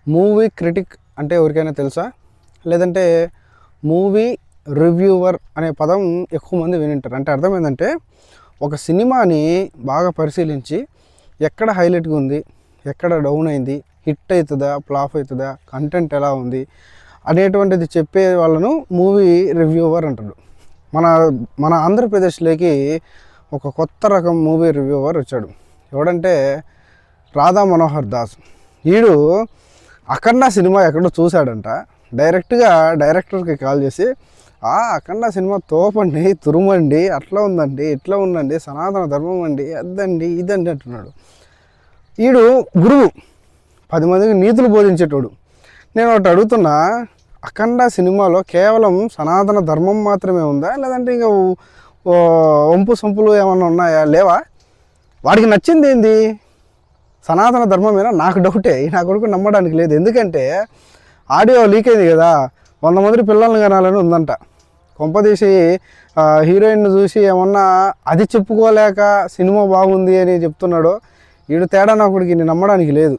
Movie critic అంటే ఎవరికైనా తెలుసా? లేదంటే మూవీ రివ్యూవర్ అనే పదం ఎక్కువ మంది వినింటారు. అంటే అర్థం ఏంటంటే ఒక సినిమాని బాగా పరిశీలించి ఎక్కడ హైలైట్గా ఉంది, ఎక్కడ డౌన్ అయింది, హిట్ అవుతుందా, ఫ్లాప్ అవుతుందా, కంటెంట్ ఎలా ఉంది అనేటువంటిది చెప్పే వాళ్ళను మూవీ రివ్యూవర్ అంటారు. మన మన ఆంధ్రప్రదేశ్లోకి ఒక కొత్త రకం మూవీ రివ్యూవర్ వచ్చాడు. ఎవడంటే రాధా మనోహర్ దాస్. వీడు అఖండ సినిమా ఎక్కడో చూశాడంట. డైరెక్ట్గా డైరెక్టర్కి కాల్ చేసి అఖండ సినిమా తోపండి, తురుమండి, అట్లా ఉందండి, ఇట్లా ఉందండి, సనాతన ధర్మం అండి, అద్దండి ఇదండి అంటున్నాడు. వీడు గురువు, 10 మందికి నీతులు బోధించేటోడు. నేను ఒకటి అడుగుతున్నా, అఖండ సినిమాలో కేవలం సనాతన ధర్మం మాత్రమే ఉందా, లేదంటే ఇంకా వంపు సొంపులు ఏమన్నా ఉన్నాయా? లేవా? వాడికి నచ్చింది ఏంది? సనాతన ధర్మమేనా? నాకు డౌటే. నా కొడుకు నమ్మడానికి లేదు. ఎందుకంటే ఆడియో లీక్ అయింది కదా, 100 మంది పిల్లల్ని కనాలని ఉందంట. కొంపదీసి హీరోయిన్ను చూసి ఏమన్నా అది చెప్పుకోలేక సినిమా బాగుంది అని చెప్తున్నాడో, వీడు తేడా నా కొడుకు నమ్మడానికి లేదు.